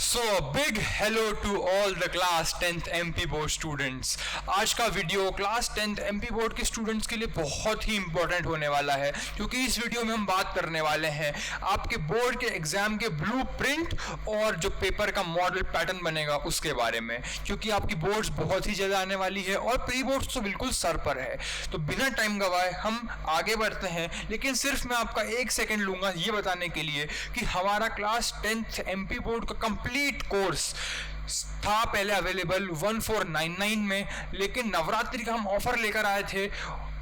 So big hello to all the class 10th MP board students. आज का video class 10th MP board के students के लिए बहुत ही इंपॉर्टेंट होने वाला है, क्योंकि इस वीडियो में हम बात करने वाले हैं आपके बोर्ड के एग्जाम के ब्लूप्रिंट और जो पेपर का मॉडल पैटर्न बनेगा उसके बारे में, क्योंकि आपकी बोर्ड्स बहुत ही ज़्यादा आने वाली है और प्री बोर्ड्स तो बिल्कुल सर पर है। तो बिना टाइम गवाए हम आगे बढ़ते हैं, लेकिन सिर्फ मैं आपका 1 सेकेंड लूँगा ये बताने के लिए कि हमारा क्लास 10th MP बोर्ड का कंप्लीट कोर्स था पहले अवेलेबल 1499 में, लेकिन नवरात्रि का हम ऑफर लेकर आए थे।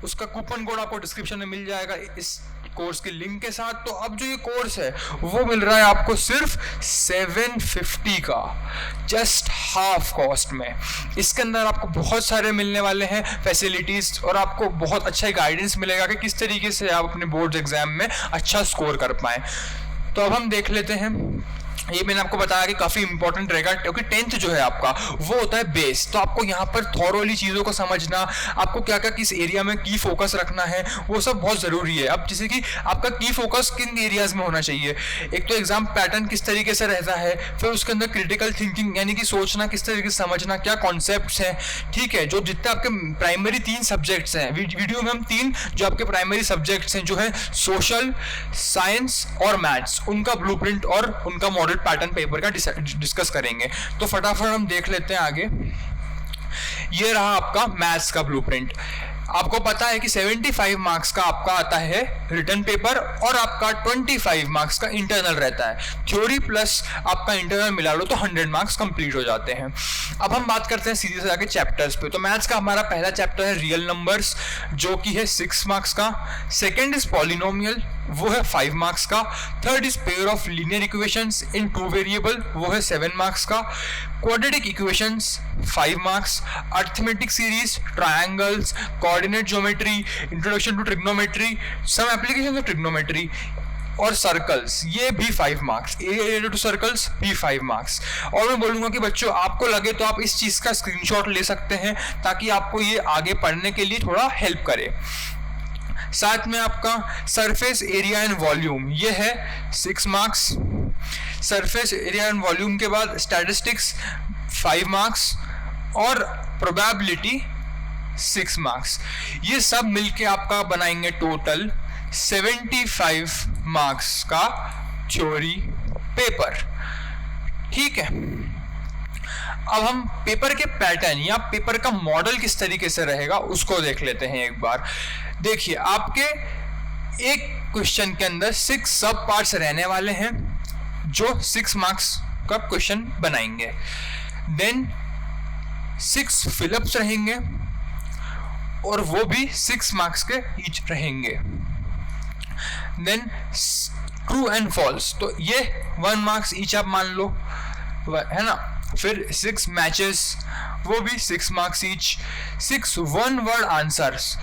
उसका कूपन कोड आपको डिस्क्रिप्शन में मिल जाएगा इस कोर्स के लिंक के साथ। तो अब जो ये कोर्स है वो मिल रहा है आपको सिर्फ 750 का, जस्ट हाफ कॉस्ट में। इसके अंदर आपको बहुत सारे मिलने वाले हैं फैसिलिटीज और आपको बहुत अच्छा गाइडेंस मिलेगा कि किस तरीके से आप अपने बोर्ड एग्जाम में अच्छा स्कोर कर पाएँ। तो अब हम देख लेते हैं। ये मैंने आपको बताया कि काफ़ी इंपॉर्टेंट रहेगा, क्योंकि 10th जो है आपका वो होता है बेस। तो आपको यहाँ पर थॉरोली चीज़ों को समझना, आपको क्या क्या किस एरिया में की फोकस रखना है, वो सब बहुत ज़रूरी है। अब जैसे कि आपका की फोकस किन एरियाज़ में होना चाहिए, एक तो एग्जाम पैटर्न किस तरीके से रहता है, फिर उसके अंदर क्रिटिकल थिंकिंग यानी कि सोचना, किस तरीके से समझना, क्या कॉन्सेप्ट्स हैं, ठीक है। जो जितने आपके प्राइमरी 3 सब्जेक्ट्स हैं, वीडियो में हम 3 जो आपके प्राइमरी सब्जेक्ट्स हैं जो है सोशल, साइंस और मैथ्स, उनका ब्लूप्रिंट और उनका मॉडल पैटर्न पेपर का डिस्कस करेंगे। तो फटाफट हम देख लेते हैं आगे। ये रहा आपका मैथ्स का ब्लूप्रिंट। आपको पता है कि 75 मार्क्स का आपका आता है रिटन पेपर और आपका 25 मार्क्स का इंटरनल रहता है। थ्योरी प्लस आपका इंटरनल मिला लो तो 100 मार्क्स कंप्लीट हो जाते हैं। अब हम बात करते हैं सीधे से जाके चैप्टर्स पे। तो मैथ्स का हमारा पहला चैप्टर है रियल नंबर्स, जो कि है 6 मार्क्स का। सेकेंड इज पॉलिनोमियल, वो है 5 मार्क्स का। Third is pair of linear equations in 2 variable, वो है 7 मार्क्स का। Quadratic equations 5 marks. Arithmetic series, triangles, coordinate geometry, introduction to trigonometry, some application of trigonometry और सर्कल्स, ये भी 5 मार्क्स। एरिया टू सर्कल्स भी 5 मार्क्स। और मैं बोलूँगा कि बच्चों आपको लगे तो आप इस चीज़ का स्क्रीनशॉट ले सकते हैं ताकि आपको ये आगे पढ़ने के लिए थोड़ा हेल्प करे। साथ में आपका सरफेस एरिया एंड वॉल्यूम, ये है 6 marks. Surface area and volume के बाद स्टैटिस्टिक्स 5 मार्क्स और प्रोबेबिलिटी 6 मार्क्स। ये सब मिलके आपका बनाएंगे टोटल 75 मार्क्स का थ्योरी पेपर, ठीक है। अब हम पेपर के पैटर्न या पेपर का मॉडल किस तरीके से रहेगा उसको देख लेते हैं एक बार। देखिए, आपके एक क्वेश्चन के अंदर 6 सब पार्ट्स रहने वाले हैं जो 6 मार्क्स का क्वेश्चन बनाएंगे। देन 6 फिलअप्स रहेंगे और वो भी 6 मार्क्स के ईच रहेंगे। देन ट्रू एंड फॉल्स, तो ये 1 मार्क्स ईच आप मान लो, है ना। फिर 6 मैचेस, वो भी 6 marks each. 6 one word answers,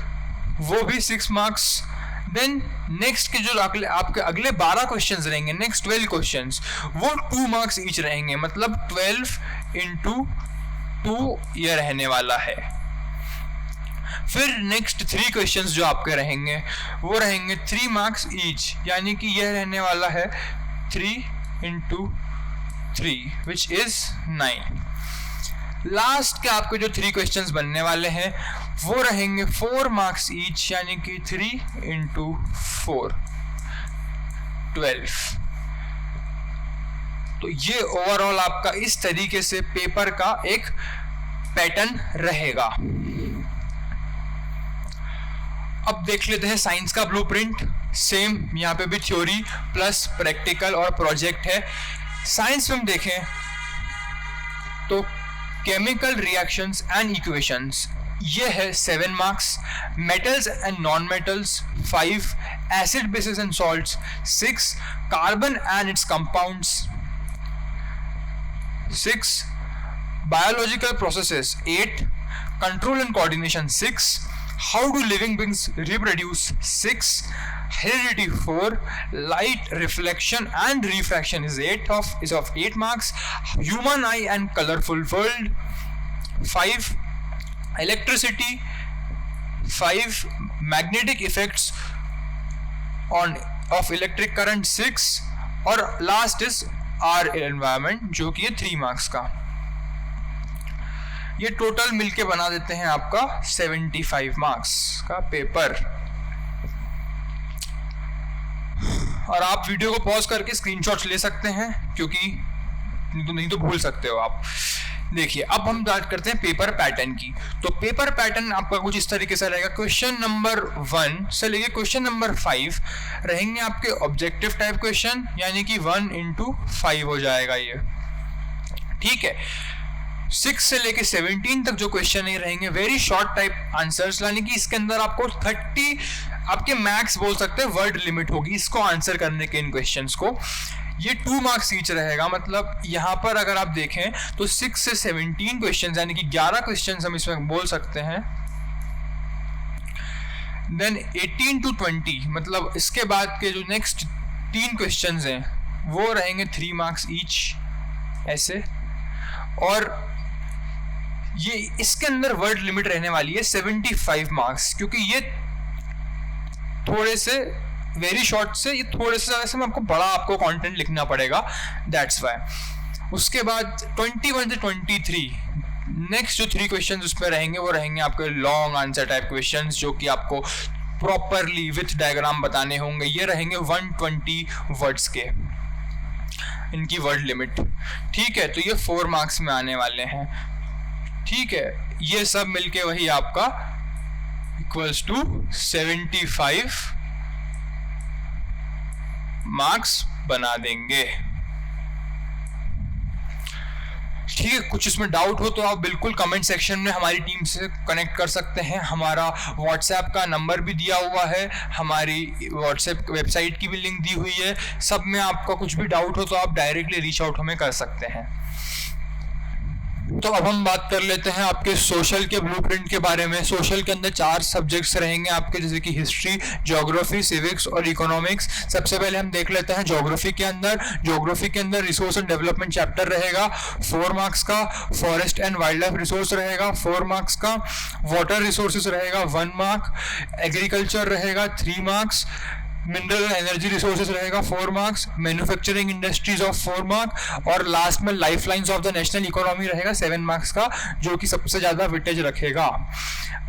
वो भी 6 मार्क्स। देन नेक्स्ट के जो आपके अगले 12 क्वेश्चंस रहेंगे, नेक्स्ट 12 क्वेश्चंस, वो 2 मार्क्स ईच रहेंगे, मतलब 12 into 2 ये रहने वाला है। फिर नेक्स्ट 3 क्वेश्चंस जो आपके रहेंगे वो रहेंगे 3 मार्क्स ईच, यानी कि यह रहने वाला है 3 into 3 which is 9। लास्ट के आपके जो 3 क्वेश्चंस बनने वाले हैं वो रहेंगे 4 मार्क्स ईच, यानी कि 3 into 4 12। तो ये ओवरऑल आपका इस तरीके से पेपर का एक पैटर्न रहेगा। अब देख लेते हैं साइंस का ब्लूप्रिंट। सेम यहाँ पे भी थ्योरी प्लस प्रैक्टिकल और प्रोजेक्ट है। साइंस में हम देखें तो केमिकल रिएक्शंस एंड इक्वेशंस, ये है 7 marks. Metals and non metals 5, acid basis and salts 6, carbon and it's compounds 6, biological processes 8, control and coordination 6, how do living beings reproduce 6, heredity 4, light reflection and refraction is of 8 marks, human eye and colorful world 5, electricity 5, magnetic effects of electric current 6, और last is are environment, जो कि है 3 marks का। ये total मिलके बना देते हैं आपका 75 मार्क्स का पेपर। और आप वीडियो को पॉज करके स्क्रीनशॉट्स ले सकते हैं, क्योंकि नहीं तो भूल सकते हो आप। देखिए, अब हम बात करते हैं पेपर पैटर्न की। तो पेपर पैटर्न आपका कुछ इस तरीके से रहेगा। क्वेश्चन नंबर 1 से लेके क्वेश्चन नंबर 5 रहेंगे आपके ऑब्जेक्टिव टाइप क्वेश्चन, यानी कि 1 into 5 हो जाएगा ये, ठीक है। 6 से लेके 17 तक जो क्वेश्चन नहीं रहेंगे वेरी शॉर्ट टाइप आंसर्स, यानी कि इसके अंदर आपको 30 आपके मैक्स बोल सकते हैं वर्ड लिमिट होगी इसको आंसर करने के इन क्वेश्चंस को। ये 2 मार्क्स ईच रहेगा, मतलब यहाँ पर अगर आप देखें तो 6 से 17 क्वेश्चंस, यानी कि 11 क्वेश्चंस हम इसमें बोल सकते हैं। देन 18 to 20, मतलब इसके बाद के जो नेक्स्ट 3 क्वेश्चंस हैं वो रहेंगे 3 मार्क्स ईच ऐसे। और ये इसके अंदर वर्ड लिमिट रहने वाली है 75 मार्क्स, क्योंकि ये थोड़े से वेरी शॉर्ट से ये थोड़े से ज़्यादा से में आपको बड़ा आपको कंटेंट लिखना पड़ेगा, दैट्स वाई। उसके बाद 21 से 23 नेक्स्ट जो 3 क्वेश्चंस उसमें रहेंगे वो रहेंगे आपके लॉन्ग आंसर टाइप क्वेश्चंस, जो कि आपको प्रॉपरली विथ डायग्राम बताने होंगे। ये रहेंगे 120 वर्ड्स के, इनकी वर्ड लिमिट, ठीक है। तो ये 4 मार्क्स में आने वाले हैं, ठीक है। ये सब मिलके वही आपका इक्वल्स टू 75 मार्क्स बना देंगे, ठीक है। कुछ इसमें डाउट हो तो आप बिल्कुल कमेंट सेक्शन में हमारी टीम से कनेक्ट कर सकते हैं। हमारा व्हाट्सएप का नंबर भी दिया हुआ है, हमारी व्हाट्सएप वेबसाइट की भी लिंक दी हुई है। सब में आपका कुछ भी डाउट हो तो आप डायरेक्टली रीच आउट हमें कर सकते हैं। तो अब हम बात कर लेते हैं आपके सोशल के ब्लूप्रिंट के बारे में। सोशल के अंदर 4 सब्जेक्ट्स रहेंगे आपके, जैसे कि हिस्ट्री, ज्योग्राफी, सिविक्स और इकोनॉमिक्स। सबसे पहले हम देख लेते हैं ज्योग्राफी के अंदर। ज्योग्राफी के अंदर रिसोर्स एंड डेवलपमेंट चैप्टर रहेगा 4 मार्क्स का, forest and wild life resource रहेगा 4 मार्क्स का, वाटर रिसोर्सेज रहेगा 1 मार्क, एग्रीकल्चर रहेगा 3 मार्क्स, मिनरल एनर्जी रिसोर्सेज रहेगा 4 marks, manufacturing industries of 4 mark, और लास्ट में life lines of the national economy रहेगा 7 मार्क्स का, जो कि सबसे ज़्यादा वेटेज रखेगा।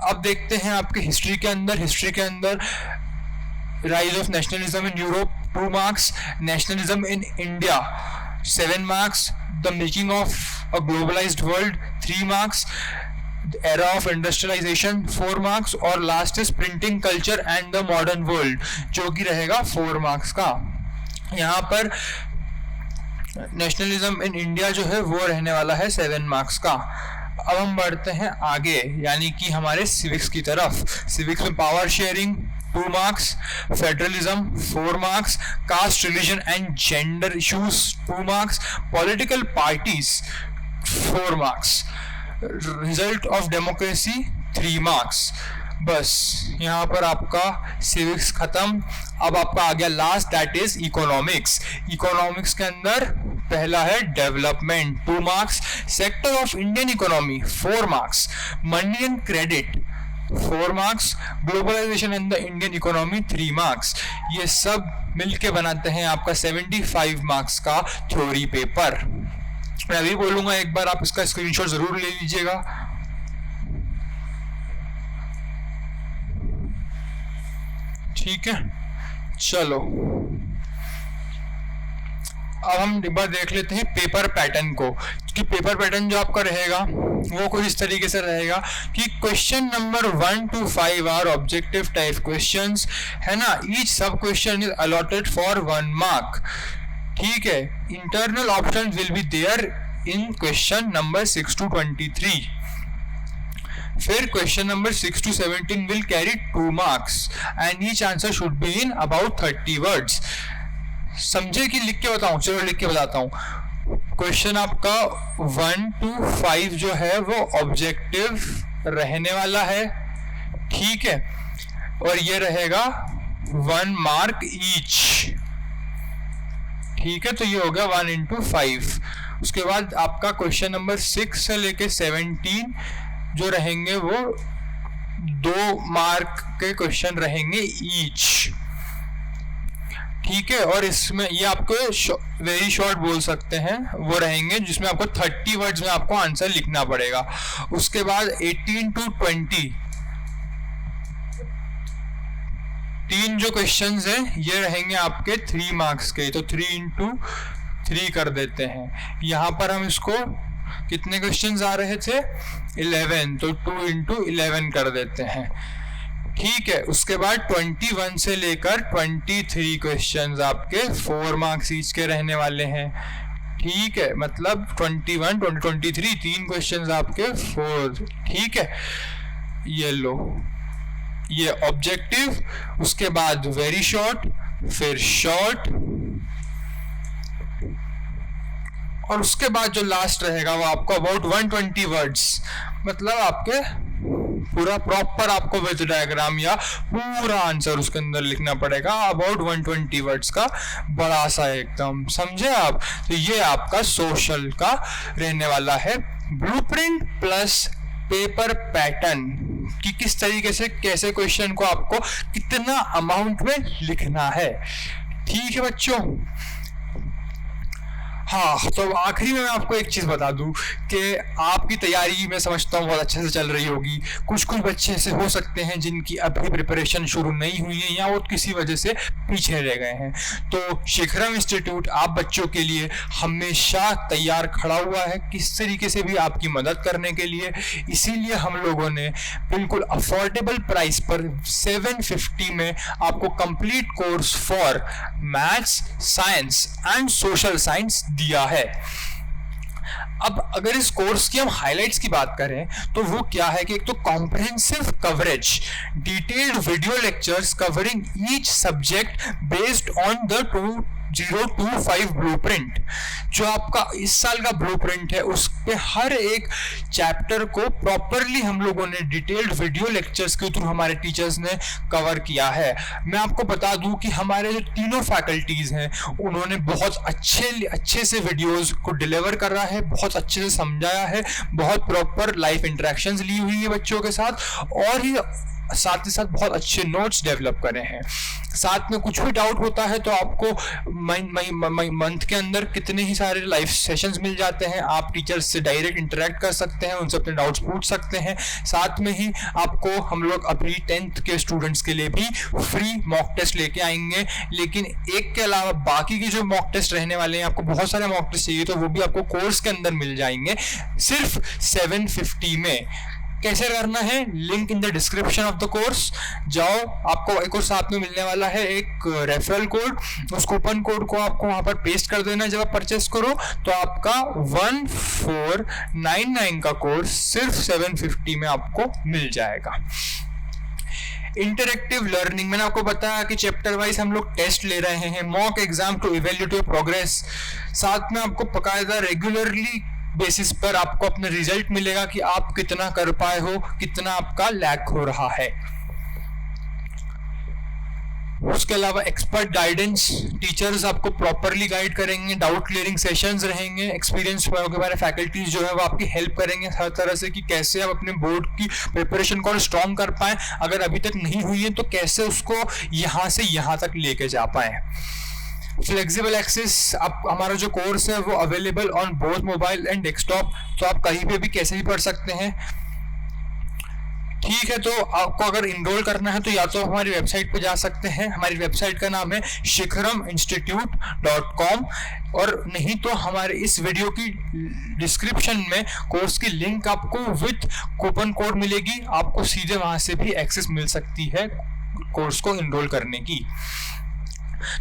अब देखते हैं आपके हिस्ट्री के अंदर। हिस्ट्री के अंदर rise of nationalism in Europe 2 marks, nationalism in India 7 marks, the making of a globalised world 3 marks, era of industrialization 4 marks, और last is printing culture and the modern world, जो कि रहेगा 4 marks का। यहाँ पर nationalism in India जो है वो रहने वाला है 7 मार्क्स का। अब हम बढ़ते हैं आगे, यानी कि हमारे सिविक्स की तरफ। सिविक्स में power sharing 2 marks, federalism 4 marks, caste, religion and gender issues 2 marks, political parties 4 marks, result of democracy 3 marks. बस यहाँ पर आपका सिविक्स खत्म। अब आपका आ गया last, that is economics. Economics के अंदर पहला है development 2 marks, sector of Indian economy 4 marks, money and credit 4 marks, globalisation in the Indian economy 3 marks. ये सब मिलके बनाते हैं आपका 75 मार्क्स का थ्योरी पेपर। मैं अभी बोलूंगा, एक बार आप इसका स्क्रीनशॉट जरूर ले लीजिएगा। ठीक है, चलो अब हम एक बार देख लेते हैं पेपर पैटर्न को। कि पेपर पैटर्न जो आपका रहेगा वो कुछ इस तरीके से रहेगा कि question number 1 to 5 are objective type questions, है ना। Each sub question is allotted for 1 mark, ठीक है। Internal option will be there in question number 6 to 23। फिर question number 6 to 17 will carry 2 marks and each answer should be in about 30 words. समझे कि लिख के बताऊं? चलो लिख के बताता हूं। क्वेश्चन आपका 1 to 5 जो है वो ऑब्जेक्टिव रहने वाला है, ठीक है, और ये रहेगा 1 मार्क ईच, ठीक है। तो ये हो गया 1 into 5। उसके बाद आपका क्वेश्चन नंबर 6 से लेके 17 जो रहेंगे वो 2 मार्क के क्वेश्चन रहेंगे ईच, ठीक है। और इसमें ये आपको वेरी शॉर्ट बोल सकते हैं वो रहेंगे, जिसमें आपको 30 वर्ड्स में आपको आंसर लिखना पड़ेगा। उसके बाद 18 to 20 तीन जो क्वेश्चंस हैं ये रहेंगे आपके 3 मार्क्स के, तो 3 into 3 कर देते हैं। यहाँ पर हम इसको कितने क्वेश्चंस आ रहे थे 11, तो 2 into 11 कर देते हैं। ठीक है। उसके बाद 21 से लेकर 23 क्वेश्चंस आपके 4 मार्क्स ईच के रहने वाले हैं। ठीक है, मतलब 21, 20, 23 3 क्वेश्चंस आपके 4। ठीक है, ये लो, ये ऑब्जेक्टिव, उसके बाद वेरी शॉर्ट, फिर शॉर्ट, और उसके बाद जो लास्ट रहेगा वो आपको अबाउट 120 वर्ड्स, मतलब आपके पूरा प्रॉपर आपको विद डायग्राम या पूरा आंसर उसके अंदर लिखना पड़ेगा, अबाउट 120 वर्ड्स का, बड़ा सा एकदम, समझे आप। तो ये आपका सोशल का रहने वाला है। ब्लूप्रिंट प्लस पेपर पैटर्न कि किस तरीके से कैसे क्वेश्चन को आपको कितना अमाउंट में लिखना है। ठीक है बच्चों। हाँ, तो आखिरी में मैं आपको एक चीज़ बता दूं कि आपकी तैयारी मैं समझता हूँ बहुत अच्छे से चल रही होगी। कुछ बच्चे ऐसे हो सकते हैं जिनकी अभी प्रिपरेशन शुरू नहीं हुई है या वो किसी वजह से पीछे रह गए हैं। तो शिखरम इंस्टीट्यूट आप बच्चों के लिए हमेशा तैयार खड़ा हुआ है, किस तरीके से भी आपकी मदद करने के लिए। इसीलिए हम लोगों ने बिल्कुल अफोर्डेबल प्राइस पर 750 में आपको complete course for maths, science and social science दिया है। अब अगर इस कोर्स की हम हाइलाइट्स की बात करें तो वो क्या है कि एक तो comprehensive coverage, detailed video lectures covering each subject based on the 2025 blueprint. जो आपका इस साल का ब्लूप्रिंट है उस पे हर एक चैप्टर को प्रॉपरली हम लोगों ने डिटेल्ड वीडियो लेक्चर्स के थ्रू हमारे टीचर्स ने कवर किया है। मैं आपको बता दूं कि हमारे जो तीनों फैकल्टीज हैं उन्होंने बहुत अच्छे से वीडियोस को डिलीवर कर रहा है, बहुत अच्छे से समझाया है, बहुत प्रॉपर लाइव इंटरेक्शंस ली हुई है बच्चों के साथ, और ही साथ ही साथ बहुत अच्छे नोट्स डेवलप करे हैं। साथ में कुछ भी डाउट होता है तो आपको मंथ के अंदर कितने ही सारे लाइव सेशंस मिल जाते हैं, आप टीचर्स से डायरेक्ट इंटरेक्ट कर सकते हैं, उनसे अपने डाउट्स पूछ सकते हैं। साथ में ही आपको हम लोग अभी 10th के स्टूडेंट्स के लिए भी फ्री मॉक टेस्ट लेके आएंगे। लेकिन एक के अलावा बाकी के जो मॉक टेस्ट रहने वाले हैं, आपको बहुत सारे मॉक टेस्ट चाहिए तो वो भी आपको कोर्स के अंदर मिल जाएंगे सिर्फ 750 में। कैसे करना है, link in the description of the course जाओ, आपको एक और साथ में मिलने वाला है एक रेफरल कोड, उस कूपन कोड को आपको वहां पर पेस्ट कर देना जब आप परचेस करो, तो आपका 1499 का कोर्स सिर्फ 750 में आपको मिल जाएगा। इंटरेक्टिव लर्निंग, मैंने आपको बताया कि चैप्टर वाइज हम लोग टेस्ट ले रहे हैं, mock exam to evaluate your progress, साथ में आपको बकायदा रेगुलरली बेसिस पर आपको अपने रिजल्ट मिलेगा कि आप कितना कर पाए हो, कितना आपका लैग हो रहा है। उसके अलावा एक्सपर्ट गाइडेंस, टीचर्स आपको प्रॉपरली गाइड करेंगे, डाउट क्लियरिंग सेशंस रहेंगे, एक्सपीरियंस के बारे फैकल्टीज जो है वो आपकी हेल्प करेंगे हर तरह से कि कैसे आप अपने बोर्ड की प्रिपरेशन को स्ट्रॉन्ग कर पाएं, अगर अभी तक नहीं हुई है तो कैसे उसको यहाँ से यहाँ तक लेके जा पाएं। फ्लेक्सिबल एक्सेस, आप हमारा जो कोर्स है वो available on both mobile and desktop, तो आप कहीं पे भी कैसे भी पढ़ सकते हैं। ठीक है, तो आपको अगर इनरोल करना है तो या तो हमारी वेबसाइट पे जा सकते हैं, हमारी वेबसाइट का नाम है shikhraminstitute.com, और नहीं तो हमारे इस वीडियो की डिस्क्रिप्शन में कोर्स की लिंक आपको विद कूपन कोड मिलेगी, आपको सीधे वहां से भी एक्सेस मिल सकती है कोर्स को इनरोल करने की।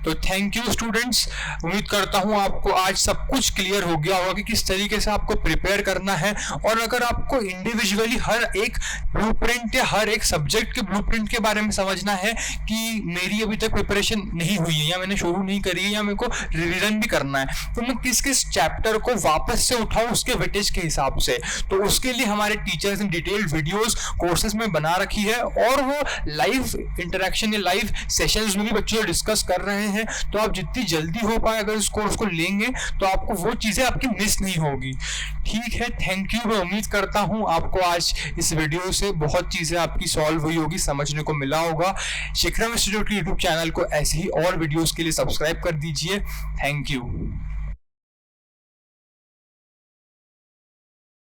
तो थैंक यू स्टूडेंट्स, उम्मीद करता हूँ आपको आज सब कुछ क्लियर हो गया होगा कि किस तरीके से आपको प्रिपेयर करना है। और अगर आपको इंडिविजुअली हर एक ब्लूप्रिंट या हर एक सब्जेक्ट के ब्लूप्रिंट के बारे में समझना है कि मेरी अभी तक प्रिपरेशन नहीं हुई है या मैंने शुरू नहीं करी है या मेरे को रिवीजन भी करना है, तो मैं किस किस चैप्टर को वापस से उठाऊँ उसके वेटेज के हिसाब से, तो उसके लिए हमारे टीचर्स ने डिटेल्ड वीडियोस कोर्सेज में बना रखी है, और वो लाइव इंटरेक्शन या लाइव सेशंस में भी बच्चों से डिस्कस कर रहे हैं, तो आप जितनी जल्दी हो पाए अगर इस कोर्स को लेंगे तो आपको वो चीज़ें आपकी मिस नहीं होगी। ठीक है, थैंक यू। मैं उम्मीद करता हूँ आपको आज इस वीडियो से बहुत चीज़ें आपकी सॉल्व हुई होगी, समझने को मिला होगा। शिखरम इंस्टीट्यूट के यूट्यूब चैनल को ऐसे ही और वीडियोज़ के लिए सब्सक्राइब कर दीजिए। Thank you.